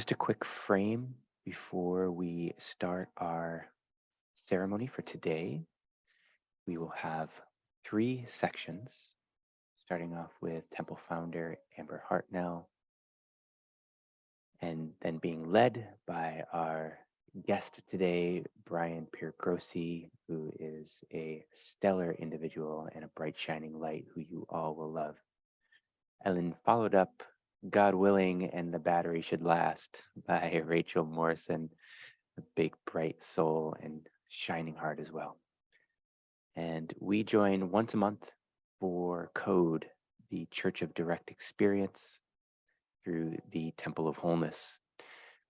Just a quick frame before we start our ceremony for today. We will have three sections, starting off with Temple founder Amber Hartnell, and then being led by our guest today, Brian Piergrossi, who is a stellar individual and a bright, shining light who you all will love. Ellen followed up, God willing, and the battery should last, by Rachel Morrison, a big, bright soul and shining heart as well. And we join once a month for Code, the Church of Direct Experience, through the Temple of Wholeness.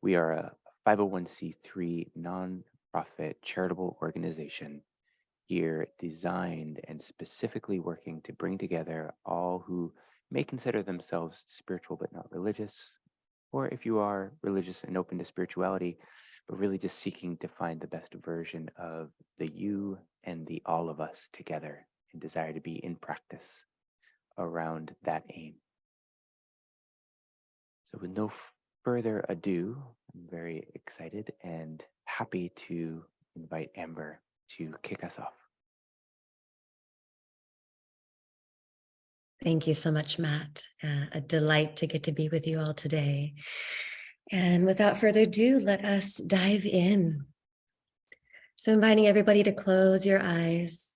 We are a 501c3 nonprofit charitable organization here designed and specifically working to bring together all who may consider themselves spiritual but not religious, or if you are religious and open to spirituality, but really just seeking to find the best version of the you and the all of us together and desire to be in practice around that aim. So, with no further ado, I'm very excited and happy to invite Amber to kick us off. Thank you so much, Matt. A delight to get to be with you all today. And without further ado, let us dive in. So, inviting everybody to close your eyes.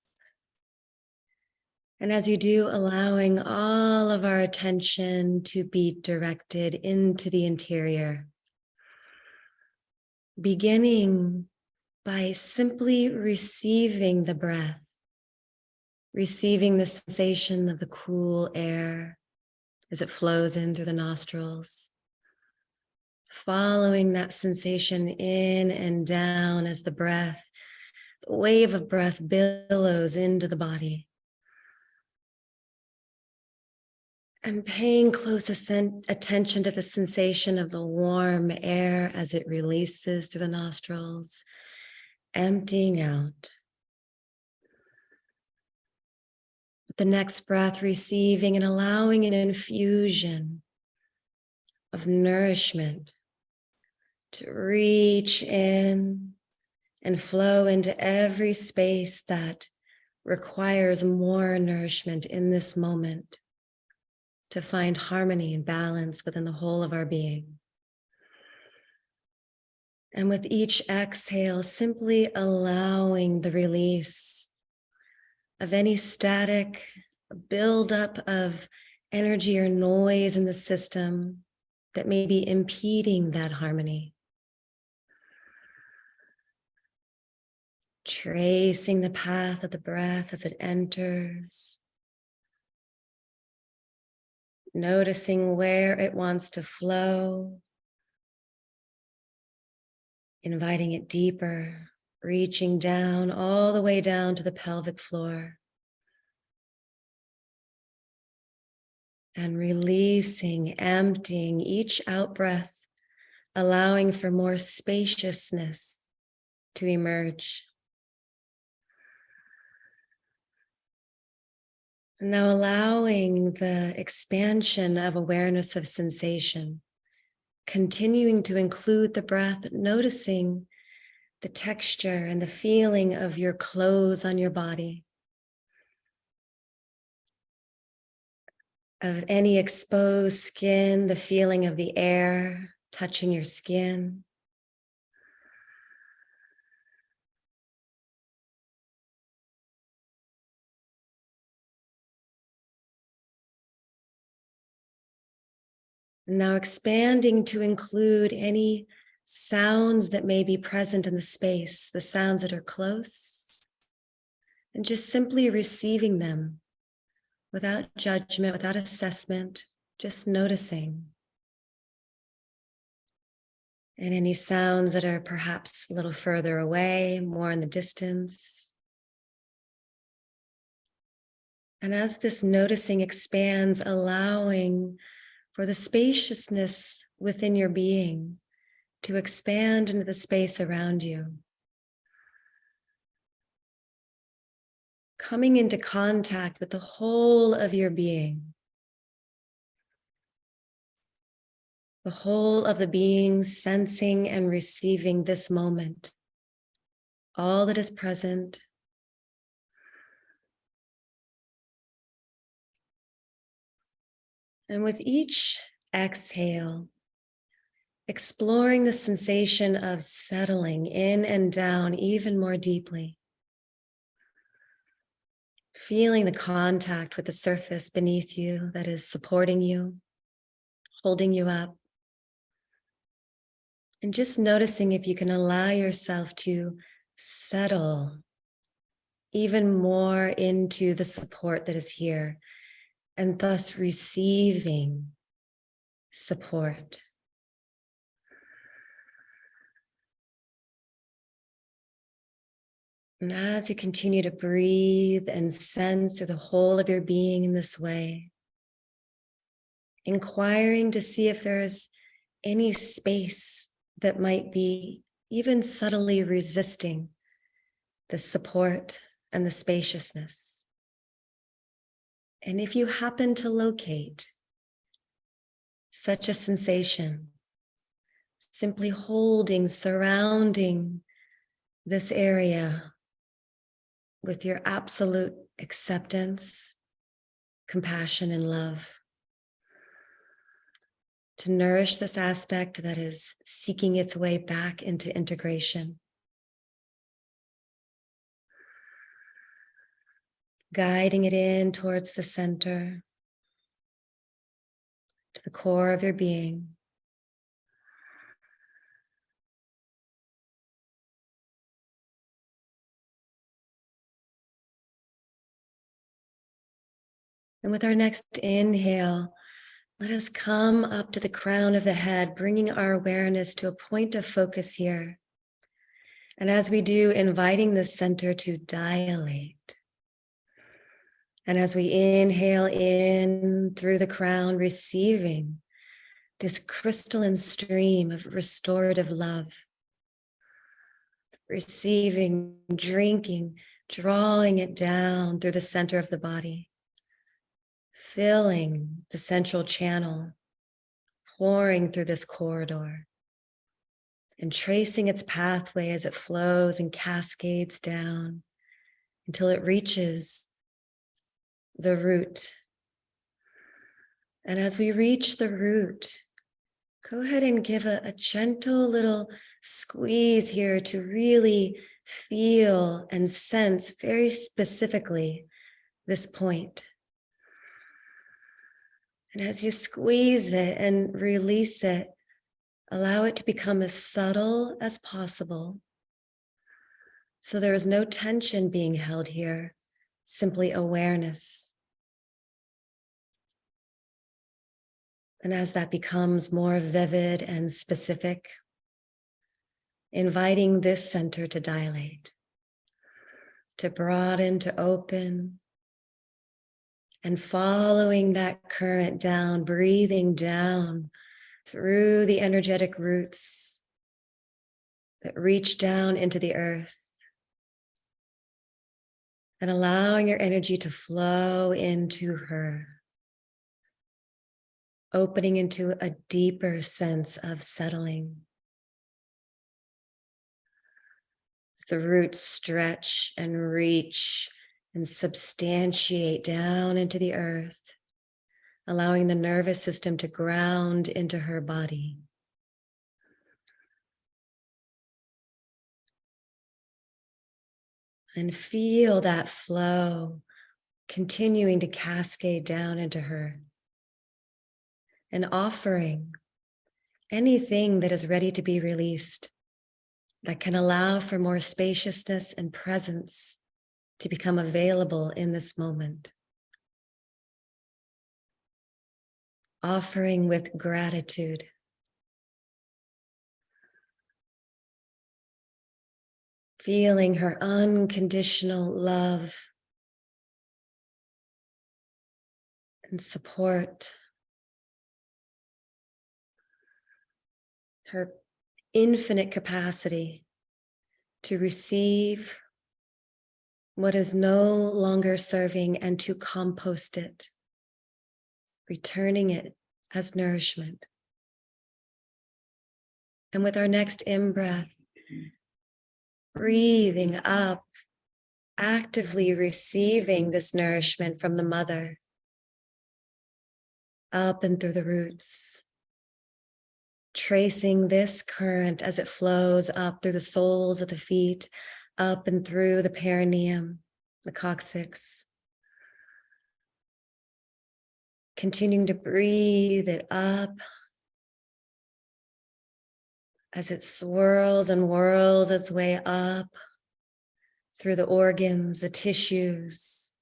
And as you do, allowing all of our attention to be directed into the interior, beginning by simply receiving the breath. Receiving the sensation of the cool air as it flows in through the nostrils. Following that sensation in and down as the wave of breath billows into the body. And paying close attention to the sensation of the warm air as it releases through the nostrils, emptying out. With the next breath, receiving and allowing an infusion of nourishment to reach in and flow into every space that requires more nourishment in this moment to find harmony and balance within the whole of our being. And with each exhale, simply allowing the release of any static buildup of energy or noise in the system that may be impeding that harmony. Tracing the path of the breath as it enters. Noticing where it wants to flow. Inviting it deeper, reaching down all the way down to the pelvic floor. And releasing, emptying each out breath, allowing for more spaciousness to emerge. And now allowing the expansion of awareness of sensation, continuing to include the breath, noticing the texture and the feeling of your clothes on your body, of any exposed skin, the feeling of the air touching your skin. Now expanding to include any sounds that may be present in the space, the sounds that are close, and just simply receiving them without judgment, without assessment, just noticing. And any sounds that are perhaps a little further away, more in the distance. And as this noticing expands, allowing for the spaciousness within your being to expand into the space around you. Coming into contact with the whole of your being. the whole of the being sensing and receiving this moment, all that is present. And with each exhale, exploring the sensation of settling in and down even more deeply. Feeling the contact with the surface beneath you that is supporting you, holding you up. And just noticing if you can allow yourself to settle even more into the support that is here, and thus receiving support. And as you continue to breathe and sense through the whole of your being in this way, inquiring to see if there is any space that might be even subtly resisting the support and the spaciousness. And if you happen to locate such a sensation, simply holding, surrounding this area with your absolute acceptance, compassion, and love, to nourish this aspect that is seeking its way back into integration. Guiding it in towards the center, to the core of your being. And with our next inhale, let us come up to the crown of the head, bringing our awareness to a point of focus here. And as we do, inviting the center to dilate. And as we inhale in through the crown, receiving this crystalline stream of restorative love, receiving, drinking, drawing it down through the center of the body, filling the central channel, pouring through this corridor, and tracing its pathway as it flows and cascades down until it reaches the root. And as we reach the root, go ahead and give a gentle little squeeze here to really feel and sense very specifically this point. And as you squeeze it and release it, allow it to become as subtle as possible. So there is no tension being held here, simply awareness. And as that becomes more vivid and specific, inviting this center to dilate, to broaden, to open, and following that current down, breathing down through the energetic roots that reach down into the earth, and allowing your energy to flow into her, opening into a deeper sense of settling. As the roots stretch and reach and substantiate down into the earth, allowing the nervous system to ground into her body. And feel that flow continuing to cascade down into her, and offering anything that is ready to be released that can allow for more spaciousness and presence to become available in this moment. Offering with gratitude. Feeling her unconditional love and support. Her infinite capacity to receive what is no longer serving and to compost it, returning it as nourishment. And with our next in-breath, breathing up, actively receiving this nourishment from the mother, up and through the roots, tracing this current as it flows up through the soles of the feet, up and through the perineum, the coccyx. Continuing to breathe it up as it swirls and whirls its way up through the organs, the tissues,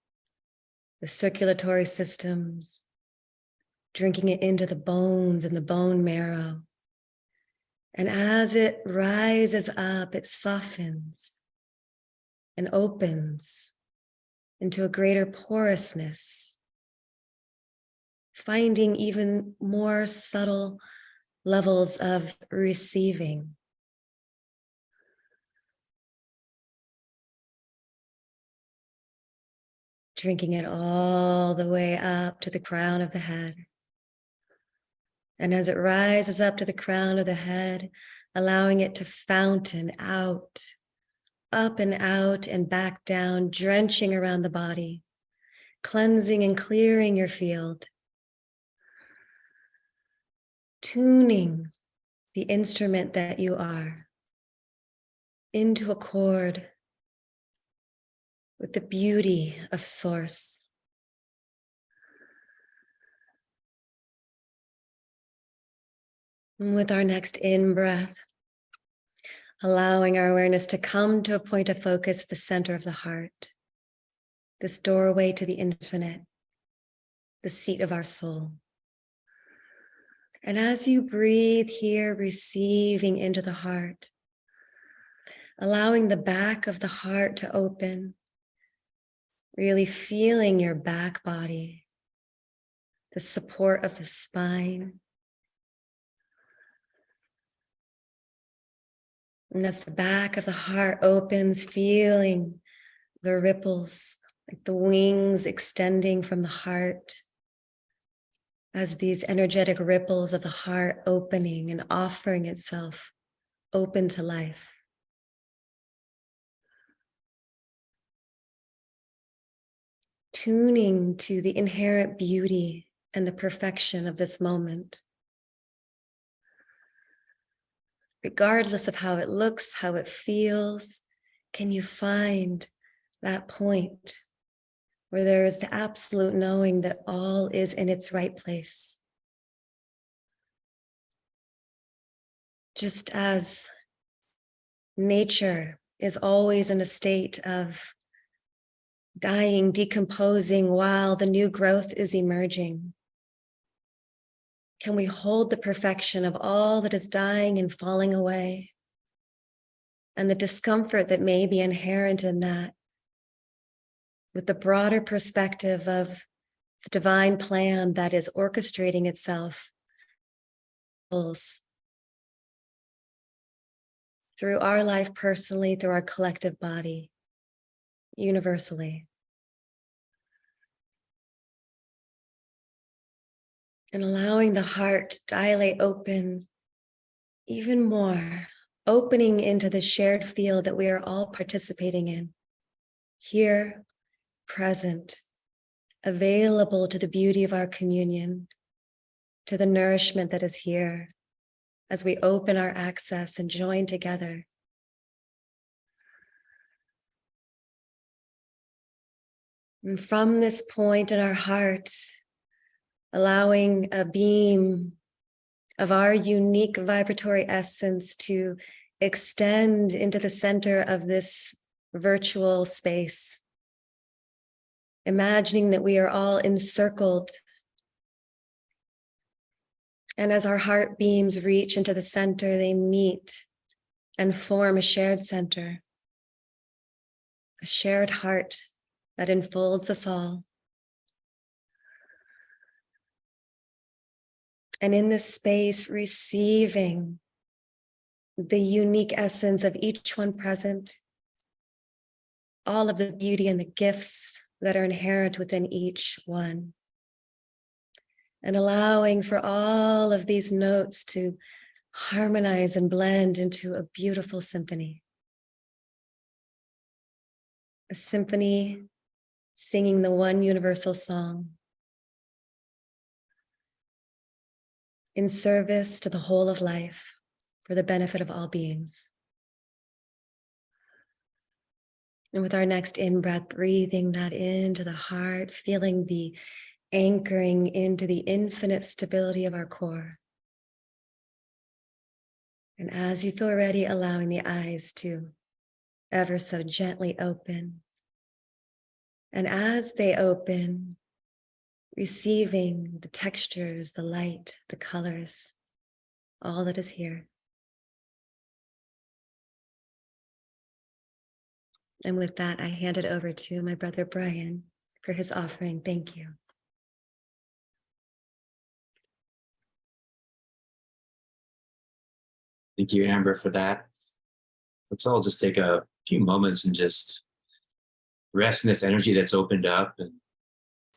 the circulatory systems, drinking it into the bones and the bone marrow. And as it rises up, it softens and opens into a greater porousness, finding even more subtle levels of receiving. Drinking it all the way up to the crown of the head. And as it rises up to the crown of the head, allowing it to fountain out, up and out and back down, drenching around the body, cleansing and clearing your field, tuning the instrument that you are into accord with the beauty of Source. And with our next in-breath, allowing our awareness to come to a point of focus at the center of the heart, this doorway to the infinite, the seat of our soul. And as you breathe here, receiving into the heart, allowing the back of the heart to open, really feeling your back body, the support of the spine. And as the back of the heart opens, feeling the ripples, like the wings extending from the heart, as these energetic ripples of the heart opening and offering itself open to life. Tuning to the inherent beauty and the perfection of this moment. Regardless of how it looks, how it feels, can you find that point where there is the absolute knowing that all is in its right place? Just as nature is always in a state of dying, decomposing while the new growth is emerging, can we hold the perfection of all that is dying and falling away and the discomfort that may be inherent in that with the broader perspective of the divine plan that is orchestrating itself through our life personally, through our collective body, universally. And allowing the heart to dilate open even more, opening into the shared field that we are all participating in, here, present, available to the beauty of our communion, to the nourishment that is here as we open our access and join together. And from this point in our heart, allowing a beam of our unique vibratory essence to extend into the center of this virtual space. Imagining that we are all encircled. And as our heart beams reach into the center, they meet and form a shared center, a shared heart that enfolds us all. And in this space, receiving the unique essence of each one present, all of the beauty and the gifts that are inherent within each one. And allowing for all of these notes to harmonize and blend into a beautiful symphony. A symphony singing the one universal song in service to the whole of life for the benefit of all beings. And with our next in-breath, breathing that into the heart, feeling the anchoring into the infinite stability of our core. And as you feel ready, allowing the eyes to ever so gently open. And as they open, receiving the textures, the light, the colors, all that is here. And with that, I hand it over to my brother Brian for his offering. Thank you. Thank you, Amber, for that. Let's all just take a few moments and just rest in this energy that's opened up and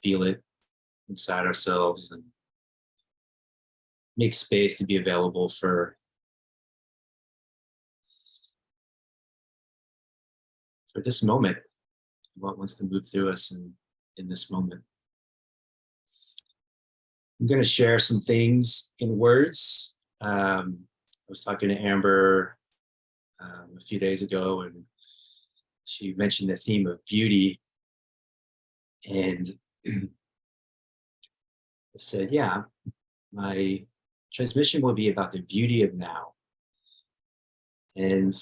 feel it inside ourselves and make space to be available for this moment, what wants to move through us in this moment. I'm going to share some things in words. I was talking to Amber a few days ago, and she mentioned the theme of beauty. And I said, yeah, my transmission will be about the beauty of now. And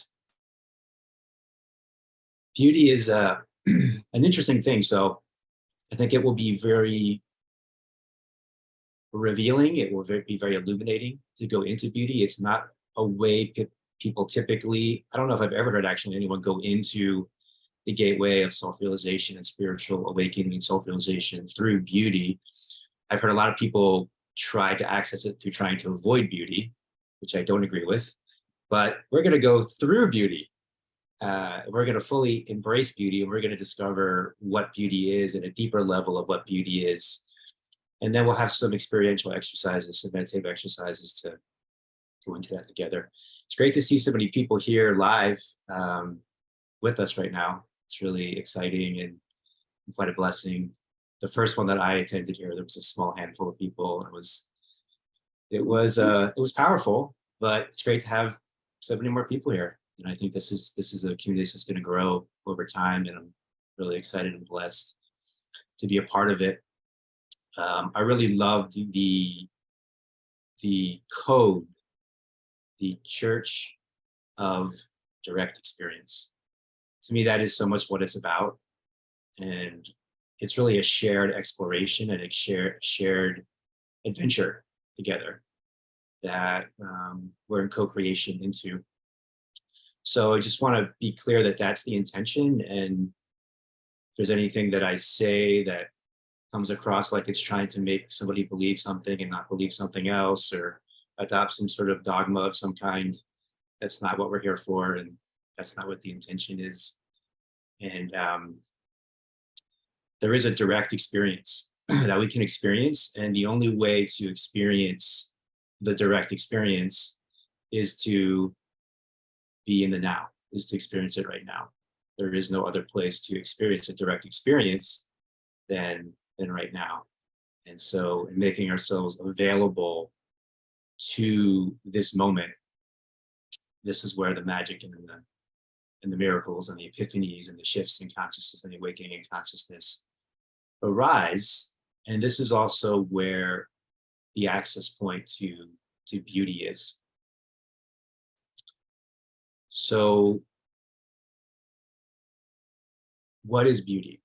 beauty is an interesting thing. So I think it will be very revealing. It will be very illuminating to go into beauty. It's not a way people typically, I don't know if I've ever heard actually anyone go into the gateway of self-realization and spiritual awakening and self-realization through beauty. I've heard a lot of people try to access it through trying to avoid beauty, which I don't agree with, but we're going to go through beauty. We're going to fully embrace beauty, and we're going to discover what beauty is at a deeper level of what beauty is. And then we'll have some experiential exercises, some meditative exercises to go into that together. It's great to see so many people here live with us right now. It's really exciting and quite a blessing. The first one that I attended here, there was a small handful of people. It was powerful, but it's great to have so many more people here. And I think this is a community that's going to grow over time, and I'm really excited and blessed to be a part of it. I really loved the code, the Church of Direct Experience. To me, that is so much what it's about. And it's really a shared exploration and a shared adventure together that we're in co-creation into. So I just want to be clear that that's the intention. And if there's anything that I say that comes across like it's trying to make somebody believe something and not believe something else, or adopt some sort of dogma of some kind, that's not what we're here for, and that's not what the intention is. And there is a direct experience that we can experience, and the only way to experience the direct experience is to be in the now, is to experience it right now. There is no other place to experience a direct experience than right now. And so making ourselves available to this moment, this is where the magic and the miracles and the epiphanies and the shifts in consciousness and the awakening in consciousness arise. And this is also where the access point to beauty is. So what is beauty?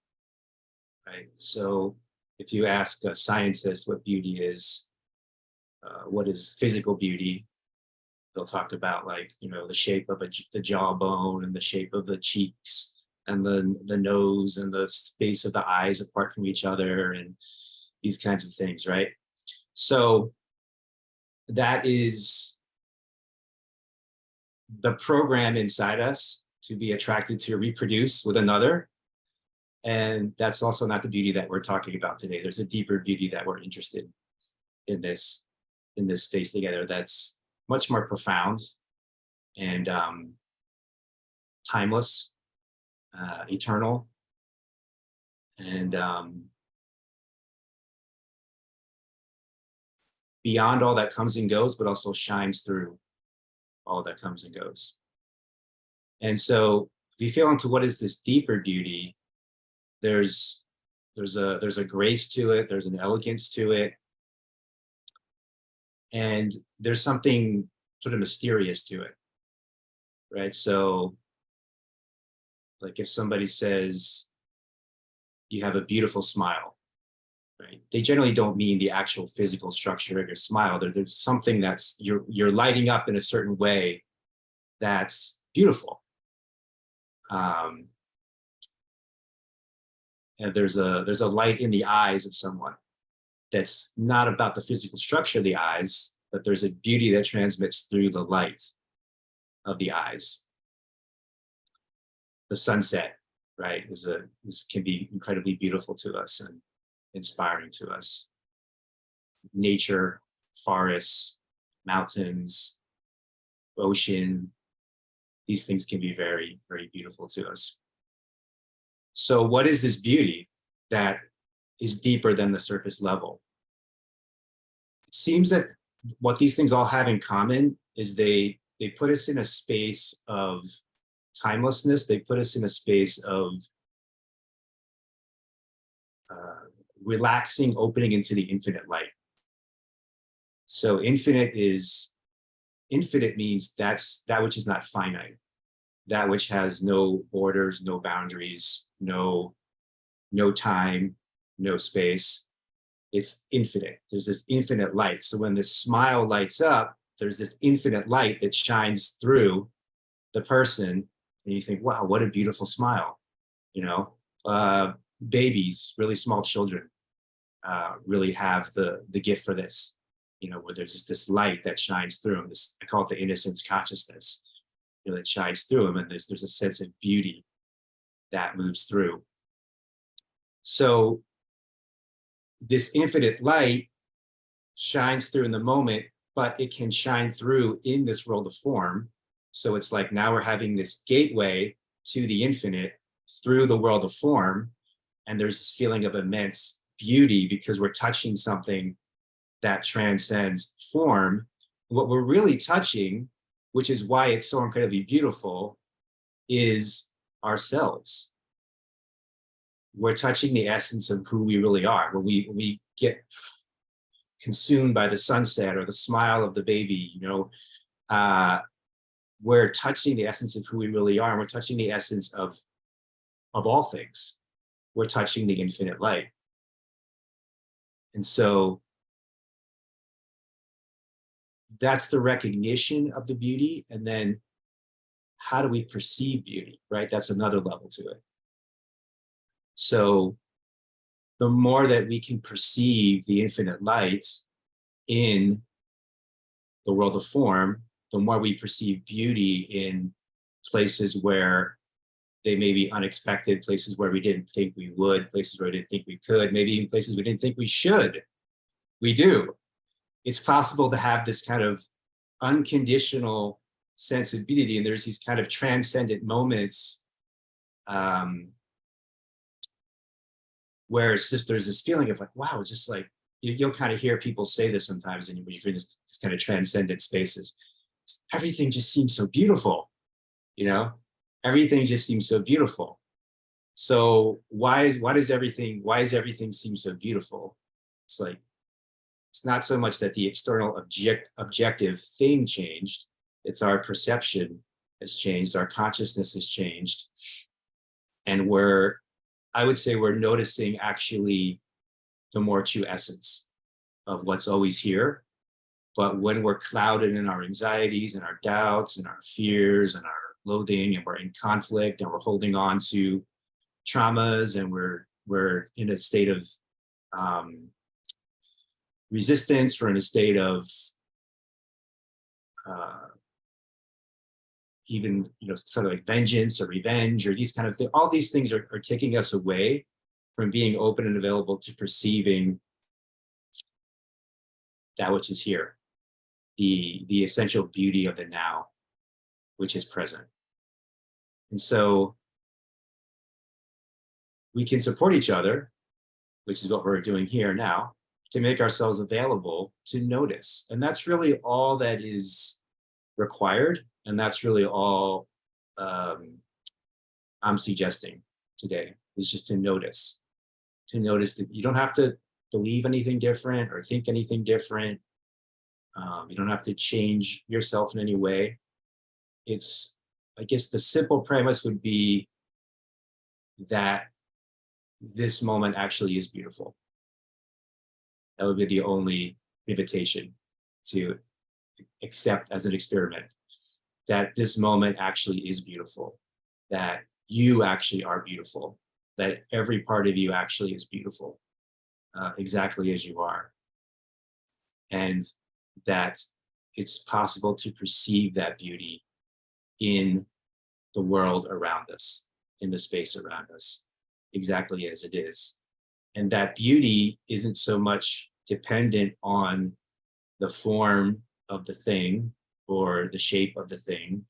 Right? So if you ask a scientist what beauty is, what is physical beauty, they'll talk about, like, the shape of the jawbone and the shape of the cheeks and the nose and the space of the eyes apart from each other and these kinds of things, right? So that is the program inside us to be attracted to reproduce with another. And that's also not the beauty that we're talking about today. There's a deeper beauty that we're interested in this space together. That's much more profound and timeless, eternal, and beyond all that comes and goes, but also shines through all that comes and goes. And so if you feel into what is this deeper beauty, there's a grace to it, there's an elegance to it, and there's something sort of mysterious to it, right? So like if somebody says you have a beautiful smile, right? They generally don't mean the actual physical structure of your smile. There's something that's you're lighting up in a certain way that's beautiful. And there's a light in the eyes of someone that's not about the physical structure of the eyes, but there's a beauty that transmits through the light of the eyes. The sunset, right, can be incredibly beautiful to us and inspiring to us. Nature, forests, mountains, ocean, these things can be very, very beautiful to us. So what is this beauty that is deeper than the surface level? It seems that what these things all have in common is they put us in a space of timelessness. They put us in a space of relaxing, opening into the infinite light. So infinite means that's that which is not finite, that which has no borders, no boundaries, no time, no space. It's infinite. There's this infinite light. So when this smile lights up, there's this infinite light that shines through the person, and you think, wow, what a beautiful smile. You know, babies, really small children, really have the gift for this. You know, where there's just this light that shines through them. This, I call it the innocence consciousness, you know, that shines through them, and there's a sense of beauty that moves through. So this infinite light shines through in the moment, but it can shine through in this world of form. So it's like now we're having this gateway to the infinite through the world of form, and there's this feeling of immense beauty because we're touching something that transcends form. What we're really touching, which is why it's so incredibly beautiful, is ourselves. We're touching the essence of who we really are. When we get consumed by the sunset or the smile of the baby, you know, we're touching the essence of who we really are, and we're touching the essence of all things. We're touching the infinite light. And so that's the recognition of the beauty. And then how do we perceive beauty, right? That's another level to it. So the more that we can perceive the infinite light in the world of form, the more we perceive beauty in places where they may be unexpected, places where we didn't think we would, places where we didn't think we could, maybe even places we didn't think we should. We do. It's possible to have this kind of unconditional sense of beauty, and there's these kind of transcendent moments where it's just, there's this feeling of like, wow, it's just like, you'll kind of hear people say this sometimes, and when you're in this kind of transcendent spaces, everything just seems so beautiful, you know? Everything just seems so beautiful. So why does everything seem so beautiful? It's like, it's not so much that the external objective thing changed, it's our perception has changed, our consciousness has changed. And I would say we're noticing actually the more true essence of what's always here. But when we're clouded in our anxieties and our doubts and our fears and our loathing, and we're in conflict and we're holding on to traumas, and we're in a state of resistance, we're in a state of even, you know, sort of like vengeance or revenge or these kind of things. All these things are taking us away from being open and available to perceiving that which is here, the essential beauty of the now, which is present. And so we can support each other, which is what we're doing here now, to make ourselves available to notice. And that's really all that is required. And that's really all I'm suggesting today, is just to notice that you don't have to believe anything different or think anything different. You don't have to change yourself in any way. It's, I guess the simple premise would be that this moment actually is beautiful. That would be the only invitation to accept as an experiment, that this moment actually is beautiful, that you actually are beautiful, that every part of you actually is beautiful, exactly as you are. And that it's possible to perceive that beauty in the world around us, in the space around us, exactly as it is. And that beauty isn't so much dependent on the form of the thing or the shape of the thing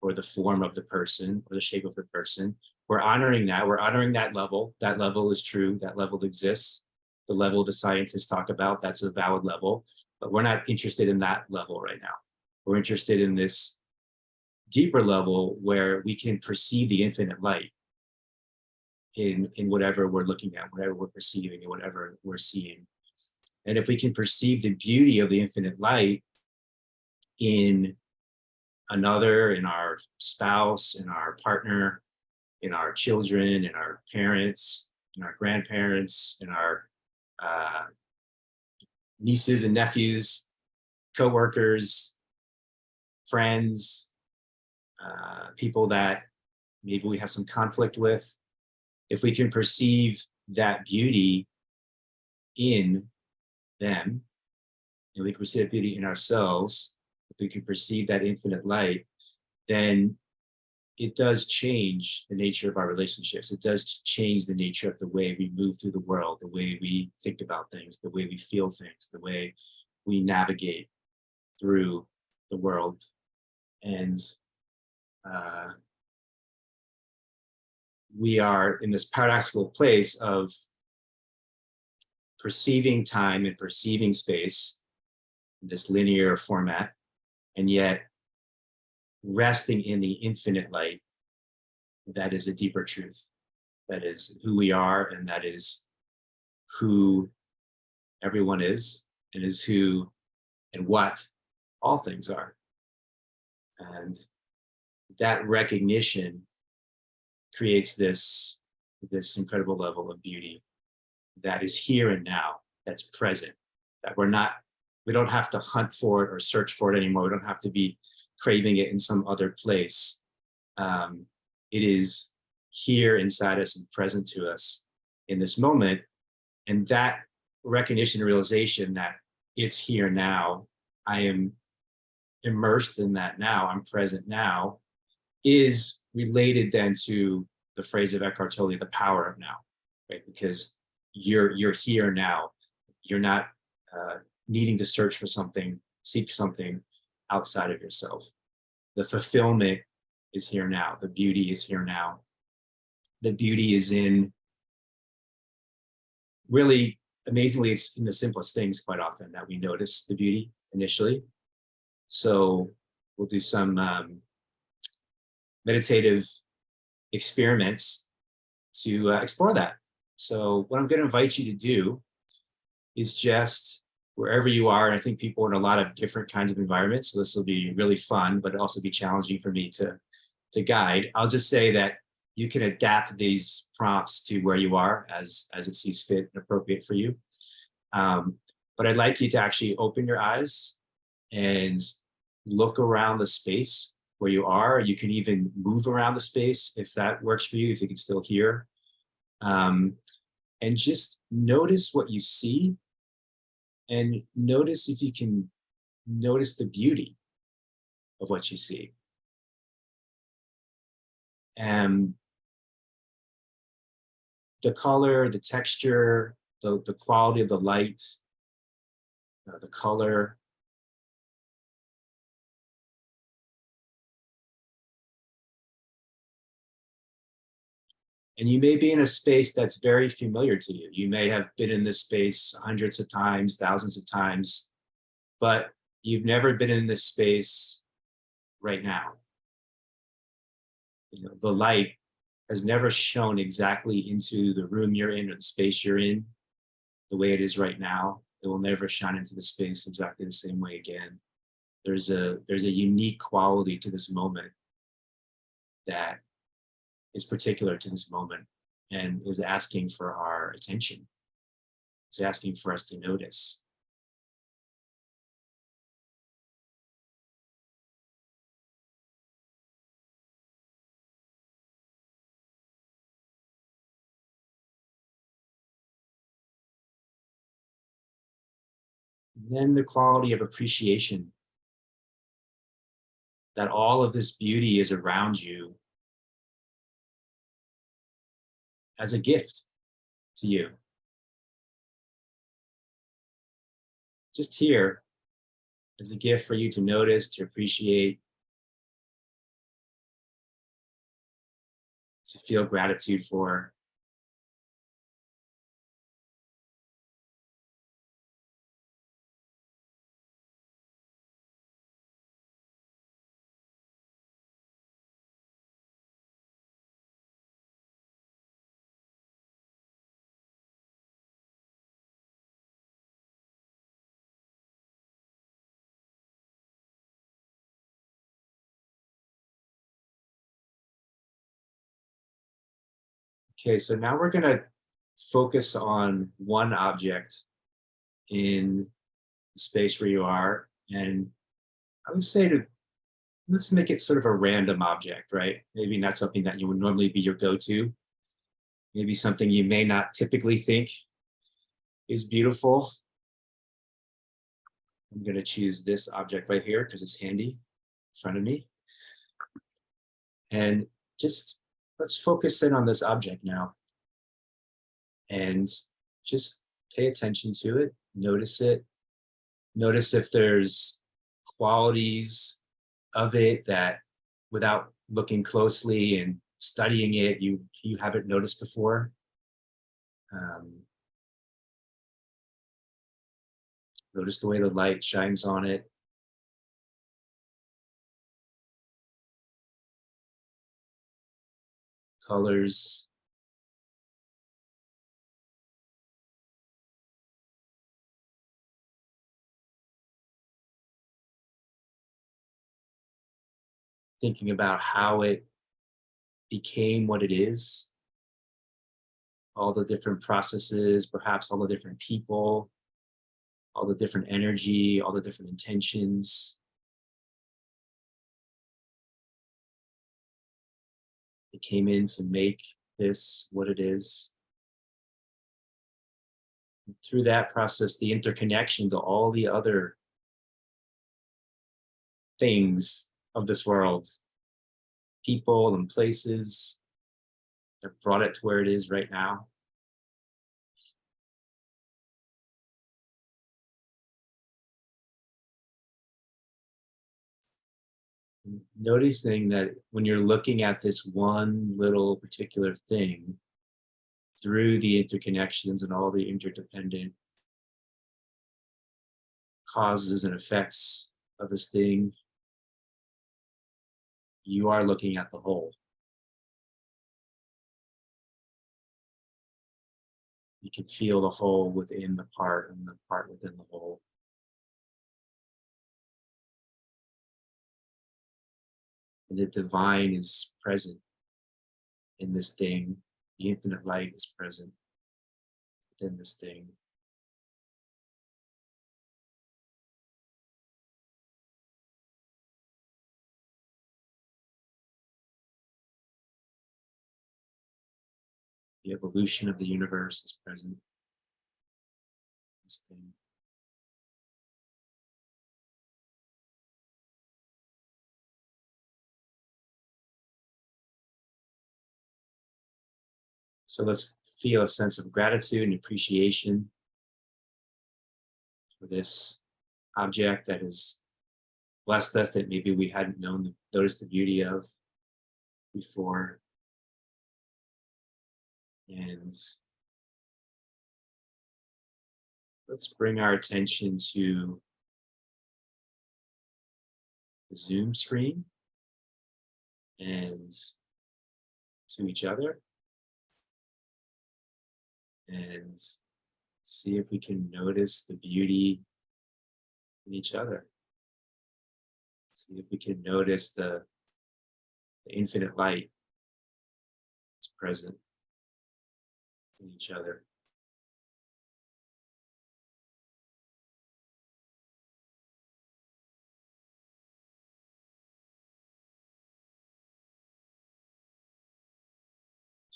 or the form of the person or the shape of the person. We're honoring that. We're honoring that level. That level is true. That level exists. The level the scientists talk about, that's a valid level. But we're not interested in that level right now. We're interested in this deeper level where we can perceive the infinite light in whatever we're looking at, whatever we're perceiving, and whatever we're seeing. And if we can perceive the beauty of the infinite light in another, in our spouse, in our partner, in our children, in our parents, in our grandparents, in our nieces and nephews, coworkers, friends, people that maybe we have some conflict with, if we can perceive that beauty in them, and we can perceive that beauty in ourselves, if we can perceive that infinite light, then it does change the nature of our relationships. It does change the nature of the way we move through the world, the way we think about things, the way we feel things, the way we navigate through the world. And we are in this paradoxical place of perceiving time and perceiving space in this linear format, and yet resting in the infinite light that is a deeper truth, that is who we are, and that is who everyone is, and is who and what all things are. And that recognition creates this incredible level of beauty that is here and now, that's present, that we don't have to hunt for it or search for it anymore. We don't have to be craving it in some other place. It is here inside us and present to us in this moment. And that recognition and realization that it's here now, I am immersed in that now, I'm present now, is related then to the phrase of Eckhart Tolle, the power of now, right? Because you're here now. You're not needing to search for something, seek something outside of yourself. The fulfillment is here now. The beauty is here now. The beauty is in, really amazingly, it's in the simplest things quite often that we notice the beauty initially. So we'll do some meditative experiments to explore that. So what I'm going to invite you to do is just wherever you are, and I think people are in a lot of different kinds of environments, so this will be really fun, but also be challenging for me to guide. I'll just say that you can adapt these prompts to where you are as it sees fit and appropriate for you. But I'd like you to actually open your eyes and look around the space where you are. You can even move around the space if that works for you, if you can still hear. And just notice what you see, and notice if you can notice the beauty of what you see. And the color, the texture, the quality of the light, the color, And you may be in a space that's very familiar to you. You may have been in this space hundreds of times, thousands of times, but you've never been in this space right now. You know, the light has never shone exactly into the room you're in or the space you're in the way it is right now. It will never shine into the space exactly the same way again. There's a unique quality to this moment that is particular to this moment and is asking for our attention. It's asking for us to notice. And then the quality of appreciation that all of this beauty is around you as a gift to you. Just here as a gift for you to notice, to appreciate, to feel gratitude for. Okay, so now we're going to focus on one object in the space where you are. And I would say let's make it sort of a random object, right? Maybe not something that you would normally be your go-to. Maybe something you may not typically think is beautiful. I'm going to choose this object right here because it's handy in front of me. And just let's focus in on this object now. And just pay attention to it, notice it. Notice if there's qualities of it that without looking closely and studying it, you haven't noticed before. Notice the way the light shines on it. Colors. Thinking about how it became what it is. All the different processes, perhaps all the different people, all the different energy, all the different intentions. It came in to make this what it is. And through that process, the interconnection to all the other things of this world, people and places that brought it to where it is right now. Noticing that when you're looking at this one little particular thing through the interconnections and all the interdependent causes and effects of this thing, you are looking at the whole. You can feel the whole within the part and the part within the whole. And the divine is present in this thing. The infinite light is present within this thing. The evolution of the universe is present in this thing. So let's feel a sense of gratitude and appreciation for this object that has blessed us that maybe we hadn't noticed the beauty of before. And let's bring our attention to the Zoom screen and to each other, and see if we can notice the beauty in each other. See if we can notice the infinite light that's present in each other.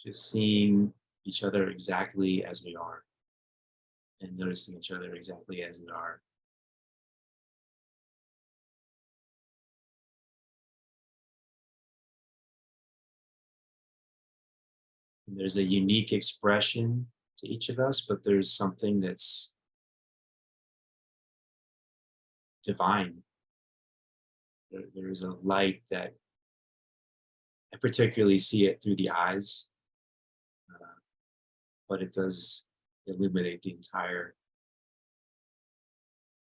Just seeing each other exactly as we are, and noticing each other exactly as we are. And there's a unique expression to each of us, but there's something that's divine. There is a light that I particularly see it through the eyes, but it does illuminate the entire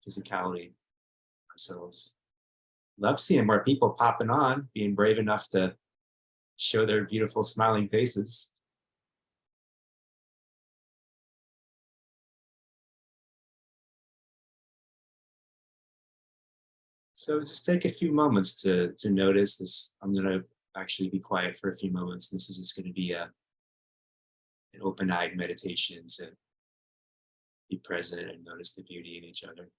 physicality of ourselves. Love seeing more people popping on, being brave enough to show their beautiful smiling faces. So just take a few moments to notice this. I'm going to actually be quiet for a few moments. This is just going to be an open-eyed meditation to be present and notice the beauty in each other.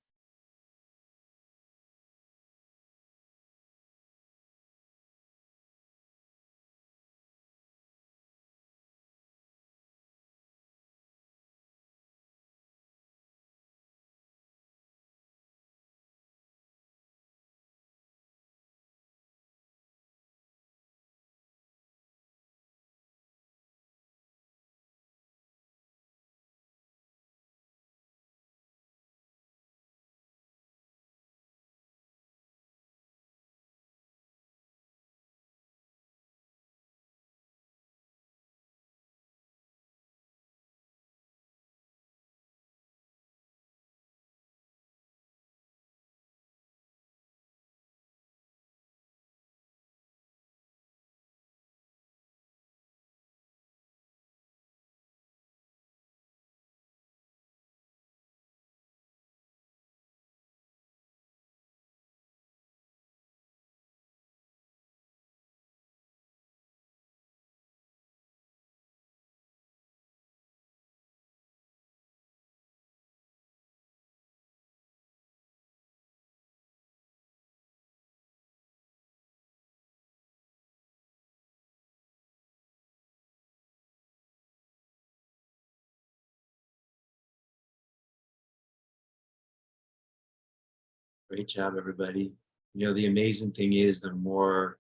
Great job, everybody. You know, the amazing thing is the more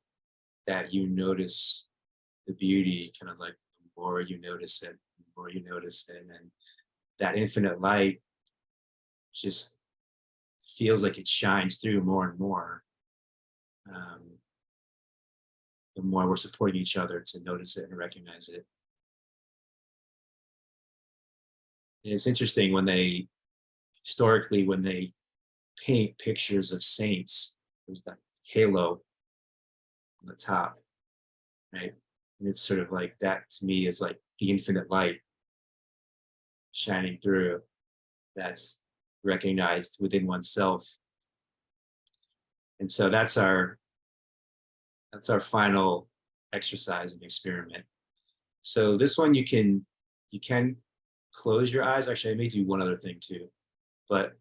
that you notice the beauty, kind of like the more you notice it, the more you notice it, and that infinite light just feels like it shines through more and more. Um, the more we're supporting each other to notice it and recognize it. And it's interesting when they, historically, when they paint pictures of saints, there's that halo on the top, right? And it's sort of like that to me is like the infinite light shining through that's recognized within oneself. And so that's our final exercise and experiment. So this one you can close your eyes. Actually, I may do one other thing too, but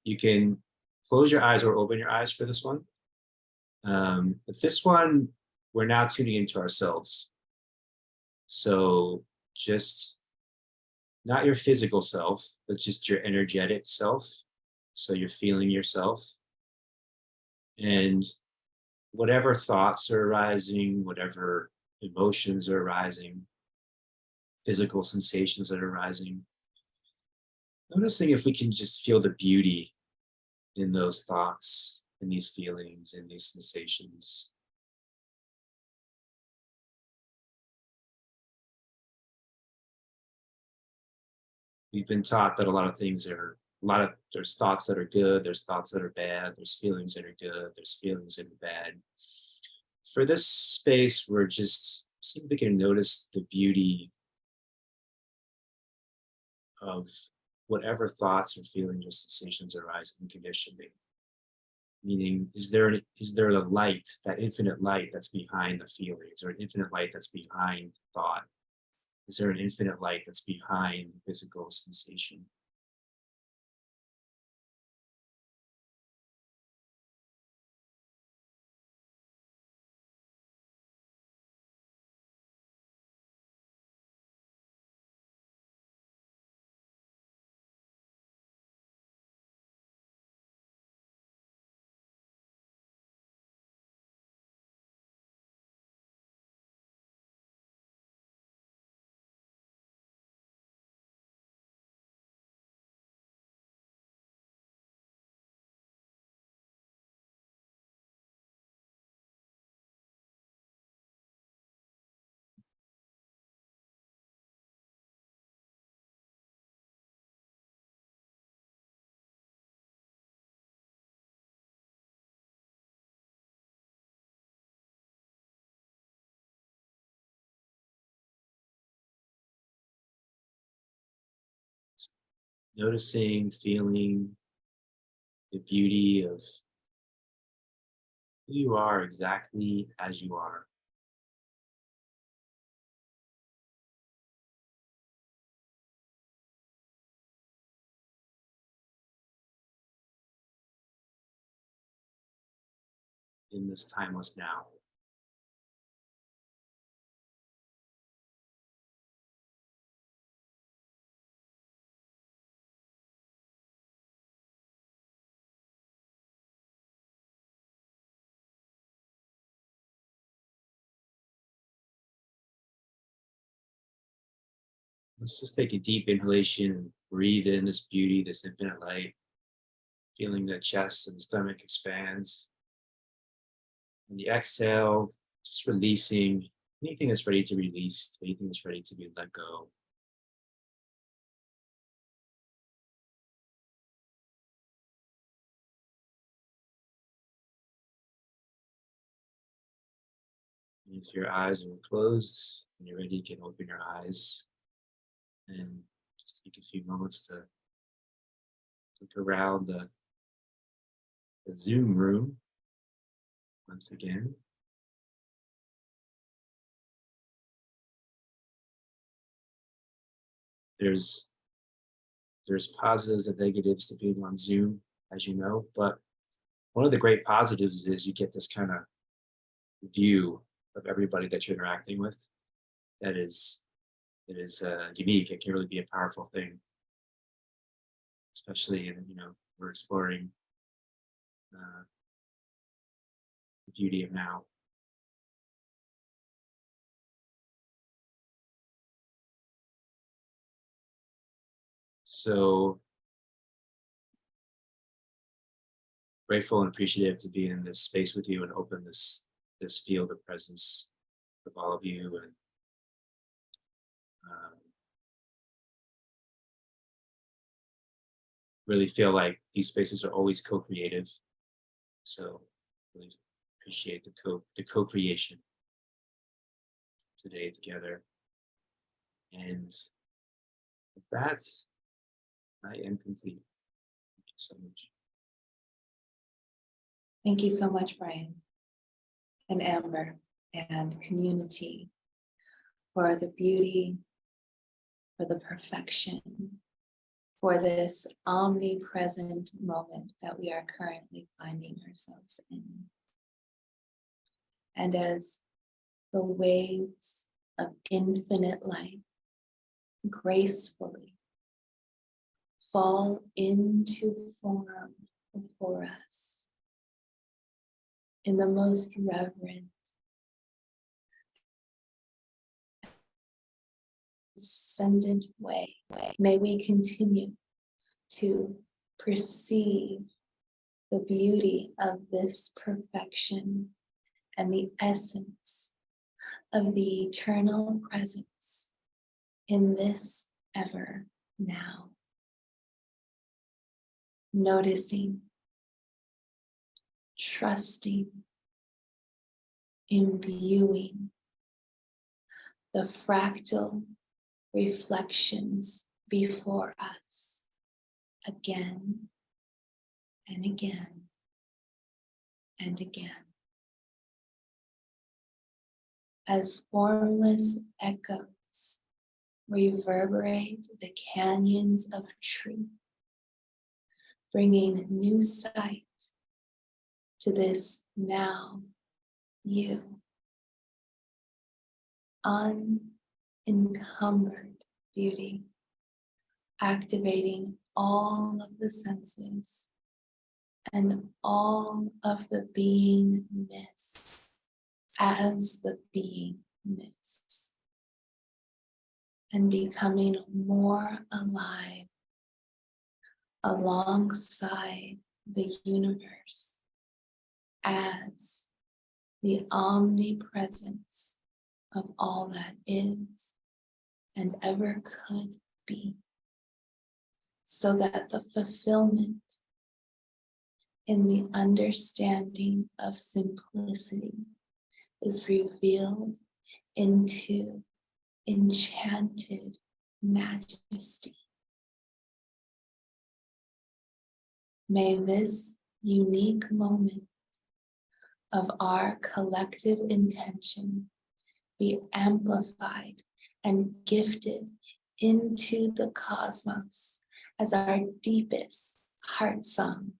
you can close your eyes or open your eyes for this one. But this one, we're now tuning into ourselves. So just not your physical self, but just your energetic self. So you're feeling yourself. And whatever thoughts are arising, whatever emotions are arising, physical sensations that are arising, noticing if we can just feel the beauty in those thoughts, in these feelings, in these sensations. we've been taught that there's thoughts that are good, there's thoughts that are bad, there's feelings that are good, there's feelings that are bad. For this space, we're just simply going to notice the beauty of whatever thoughts or feelings or sensations arise in conditioning. Meaning, is there a light, that infinite light that's behind the feeling? Is there an infinite light that's behind thought? Is there an infinite light that's behind physical sensation? Noticing, feeling the beauty of who you are exactly as you are. In this timeless now. Let's just take a deep inhalation and breathe in this beauty, this infinite light, feeling the chest and the stomach expands. And the exhale, just releasing anything that's ready to be released, anything that's ready to be let go. And if your eyes are closed and you're ready, you can open your eyes and just take a few moments to look around the Zoom room once again. There's positives and negatives to being on Zoom, as you know, but one of the great positives is you get this kind of view of everybody that you're interacting with. It is unique. It can really be a powerful thing, especially in, we're exploring the beauty of now. So grateful and appreciative to be in this space with you and open this field of presence with all of you, and really feel like these spaces are always co-creative. So really appreciate the co-creation today together. And with that, I am complete. Thank you so much. Thank you so much, Brian and Amber and community, for the beauty, for the perfection, for this omnipresent moment that we are currently finding ourselves in. And as the waves of infinite light gracefully fall into form before us in the most reverent, ascendant way, may we continue to perceive the beauty of this perfection and the essence of the eternal presence in this ever now. Noticing, trusting, imbuing the fractal reflections before us again and again and again. As formless echoes reverberate the canyons of truth, bringing new sight to this now you, unencumbered beauty, activating all of the senses and all of the beingness as the beingness, and becoming more alive alongside the universe as the omnipresence of all that is and ever could be, so that the fulfillment in the understanding of simplicity is revealed into enchanted majesty. May this unique moment of our collective intention be amplified and gifted into the cosmos as our deepest heart song.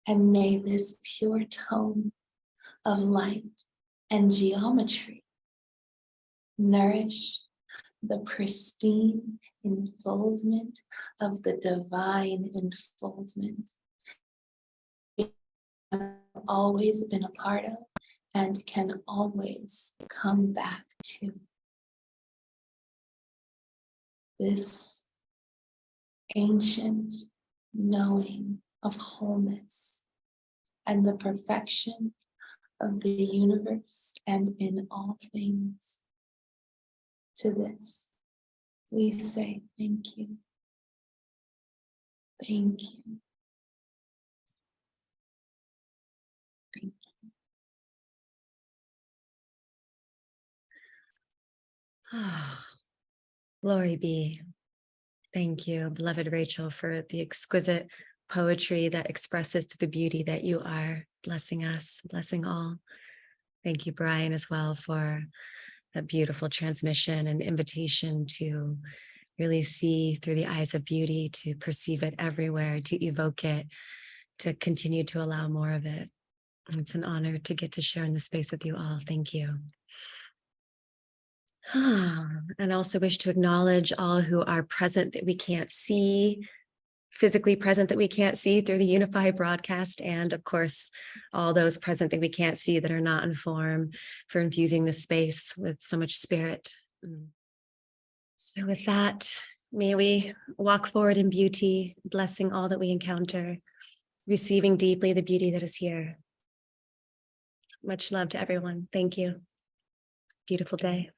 And may this pure tone of light and geometry nourish the pristine enfoldment of the divine enfoldment I've always been a part of and can always come back to. This ancient knowing of wholeness and the perfection of the universe and in all things. To this, we say thank you. Thank you. Thank you. Glory be. Thank you, beloved Rachel, for the exquisite poetry that expresses to the beauty that you are, blessing us, blessing all. Thank you, Brian, as well, for that beautiful transmission and invitation to really see through the eyes of beauty, to perceive it everywhere, to evoke it, to continue to allow more of it. It's an honor to get to share in this space with you all. Thank you. And also wish to acknowledge all who are present that we can't see, physically present that we can't see through the Unify broadcast, and of course, all those present that we can't see that are not in form, for infusing the space with so much spirit. So with that, may we walk forward in beauty, blessing all that we encounter, receiving deeply the beauty that is here. Much love to everyone. Thank you. Beautiful day.